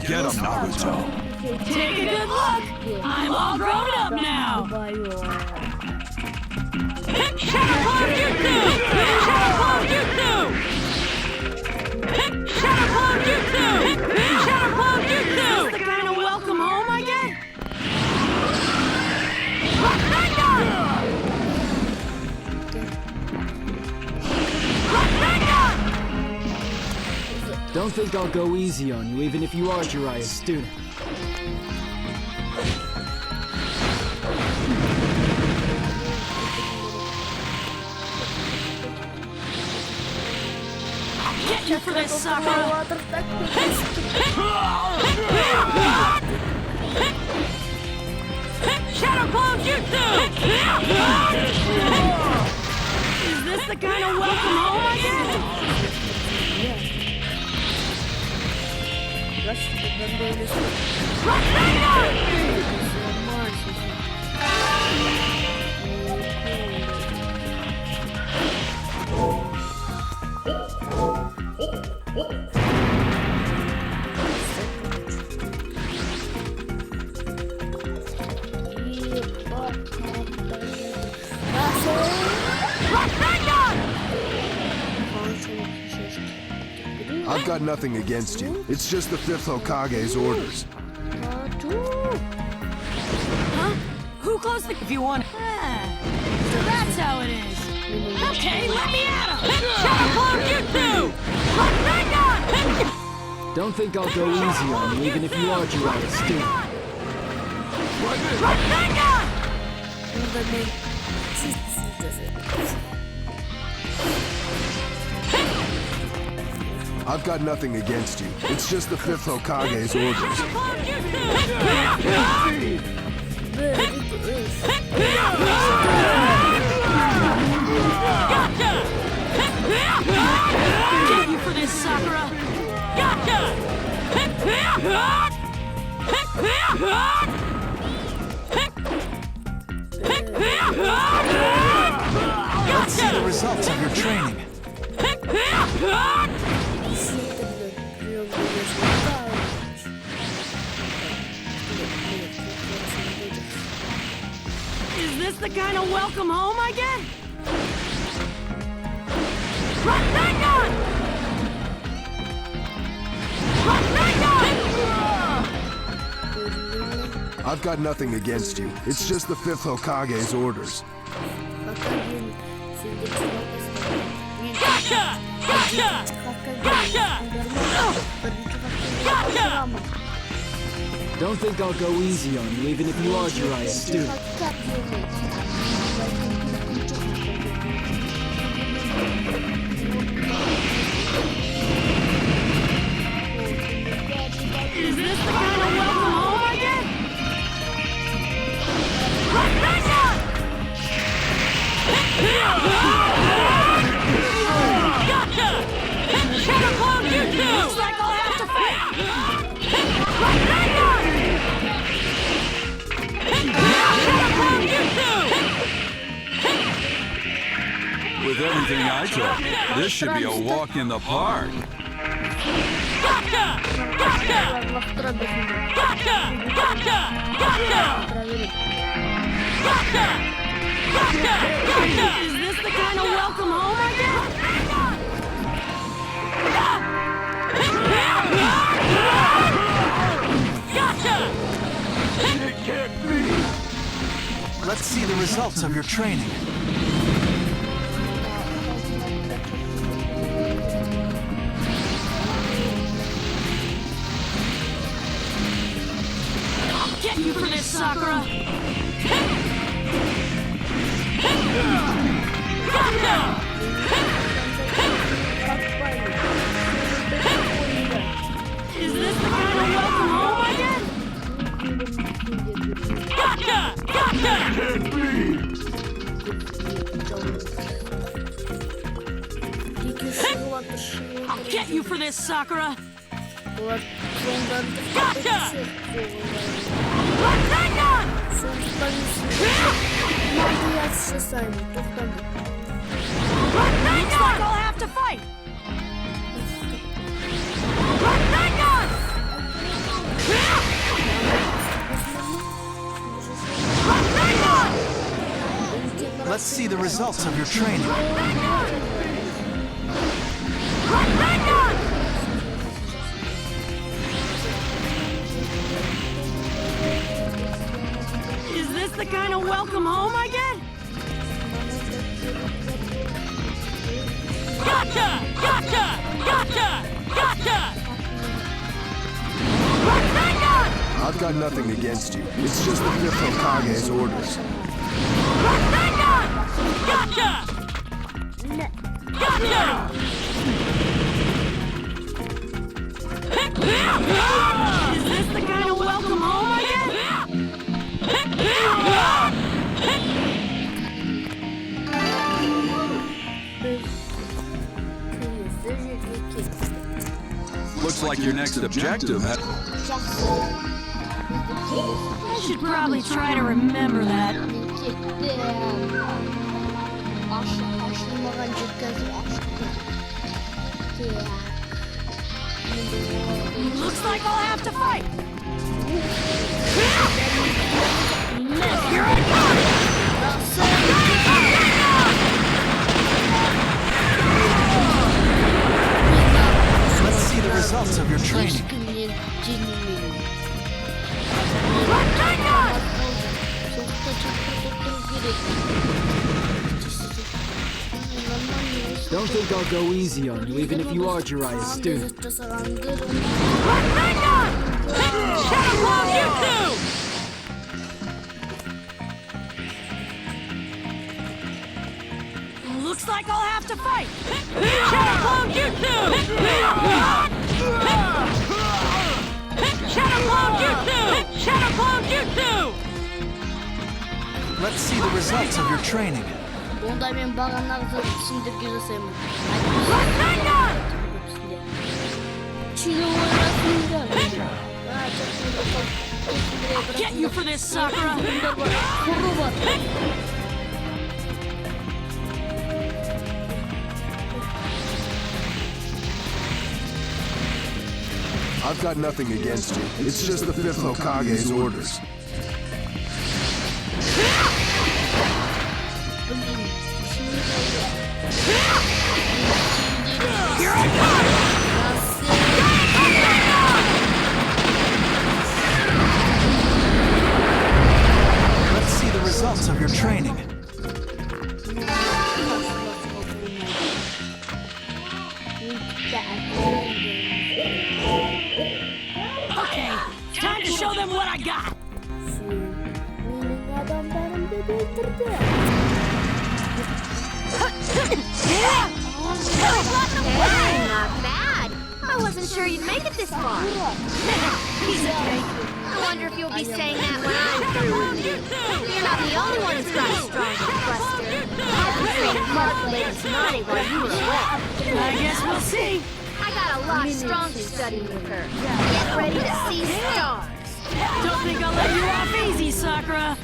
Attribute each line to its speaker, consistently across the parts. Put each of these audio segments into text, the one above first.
Speaker 1: Get him, Naruto.
Speaker 2: Take a good look! I'm all grown up now! Shadow Clone Jutsu! Shadow Clone Jutsu! Shadow Clone Jutsu! Shadow Clone Jutsu! Is this the kind of welcome home I get? Rasengan! Rasengan!
Speaker 3: Don't think I'll go easy on you, even if you are Jiraiya's student.
Speaker 2: Get you for this, Sakura! Shadow Clone Jutsu! Is this the kind of welcome home I get?
Speaker 1: I've got nothing against you. It's just the 5th Hokage's orders.
Speaker 2: Huh? Who closed the... If you want... So that's how it is. Okay, let me at him! Shadow Clone Jutsu! Rasengan!
Speaker 3: Don't think I'll go easy on you, even if you are Jiraiya's student.
Speaker 2: Rasengan!
Speaker 1: I've got nothing against you. It's just the 5th Hokage's orders.
Speaker 2: Gotcha! Get you for this, Sakura! Gotcha!
Speaker 4: Let's see the results of your training.
Speaker 2: Is this the kind of welcome home I get? Rasengan! Rasengan!
Speaker 1: I've got nothing against you. It's just the 5th Hokage's orders.
Speaker 2: Gotcha! Gotcha! Gotcha! Gotcha!
Speaker 3: Don't think I'll go easy on you, even if you are Jiraiya's student.
Speaker 2: Is this the kind of welcome home I get? Rasengan! Gotcha! Shadow Clone Jutsu! Looks like I'll have to fight! Rasengan! Shadow Clone Jutsu!
Speaker 5: With everything I took, this should be a walk in the park.
Speaker 2: Gotcha! Gotcha! Gotcha! Gotcha! Gotcha! Gotcha! Gotcha! Gotcha! Is this the kind of welcome home I get? Gotcha!
Speaker 4: It can't be! Let's see the results of your training.
Speaker 2: Get you for this, Sakura! Gotcha! Gotcha! I'll get you for this, Sakura! Gotcha! Rasengan! Looks like I'll have to fight! Rasengan! Rasengan!
Speaker 4: Let's see the results of your training.
Speaker 2: Rasengan! Is this the kind of welcome home I get? Gotcha! Gotcha! Gotcha! Gotcha! Rasengan!
Speaker 1: I've got nothing against you. It's just the fifth Hokage's orders.
Speaker 2: Rasengan! Gotcha! Gotcha! Is this the kind of welcome home I get?
Speaker 5: Looks like your next objective.
Speaker 2: I should probably try to remember that. Looks like I'll have to fight. Here I come!
Speaker 4: Let's see the results of your training.
Speaker 2: Rasengan!
Speaker 3: Don't think I'll go easy on you, even if you are Jiraiya's student.
Speaker 2: Rasengan! Shadow Clone Jutsu! Looks like I'll have to fight! Shadow Clone Jutsu! Shadow Clone Jutsu! Shadow Clone Jutsu!
Speaker 4: Let's see the results of your training.
Speaker 6: Онда мен бағанағы түсіндірге жасаймын.
Speaker 2: Rasengan! I'll get you for this, Sakura!
Speaker 1: I've got nothing against you. It's just the fifth Hokage's orders.
Speaker 2: Here I come!
Speaker 4: Let's see the results of your training.
Speaker 2: Okay, time to show them what I got!
Speaker 7: Not bad. I wasn't sure you'd make it this far.
Speaker 2: Piece of cake!
Speaker 7: I wonder if you'll be saying that when I'm through with you. You're not the only one who's got a strong buster. I've been training hard for Lady Tsunade while you were away.
Speaker 2: I guess we'll see.
Speaker 7: I got a lot stronger studying with her. Get ready to see stars.
Speaker 2: Don't think I'll let you off easy, Sakura.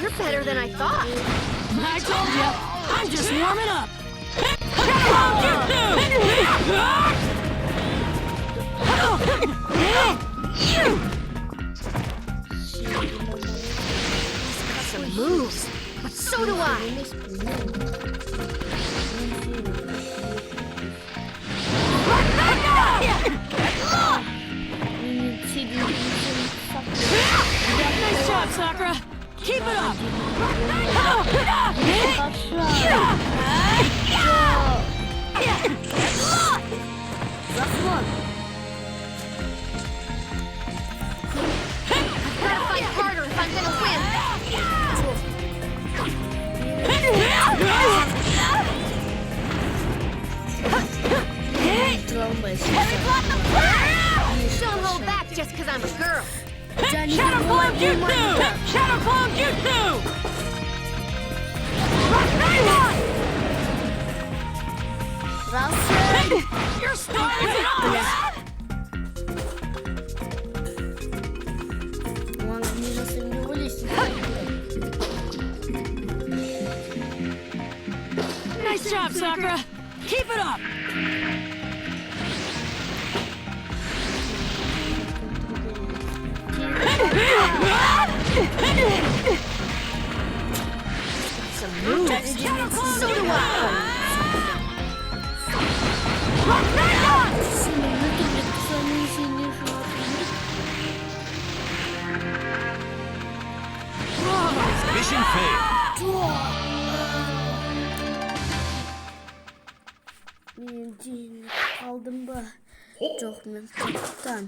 Speaker 7: You're better than I thought.
Speaker 2: I told you, I'm just warming up.
Speaker 7: Some moves, but so do I.
Speaker 2: Nice job, Sakura. Keep it up.
Speaker 7: Gotta fight harder if I'm gonna win.
Speaker 6: Travma
Speaker 7: Don't hold back just because I'm a girl.
Speaker 2: Shadow Clone Jutsu! Shadow Clone Jutsu!
Speaker 6: Russell.
Speaker 2: You're starting it off!
Speaker 6: Вон они засомневались.
Speaker 2: Nice job, Sakura! Keep it up! Shadow Clone
Speaker 7: So do I.
Speaker 6: Самые сильнейшие.
Speaker 4: Mission failed.
Speaker 6: Мен дейін қалдым ба? Жоқ, мен қайттан.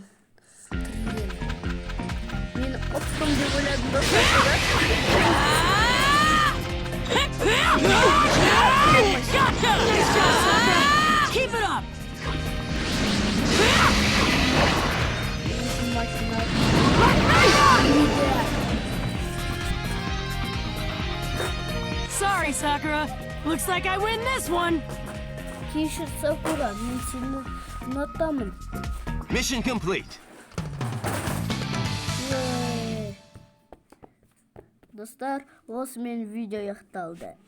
Speaker 6: Мен ұттым деп ойладым ба?
Speaker 2: Keep it up! Sorry, Sakura. Looks like I win this one.
Speaker 6: Кейшір Сакура, мен сені ұнатамын.
Speaker 4: Mission complete.
Speaker 6: Достар, осымен видео аяқталды.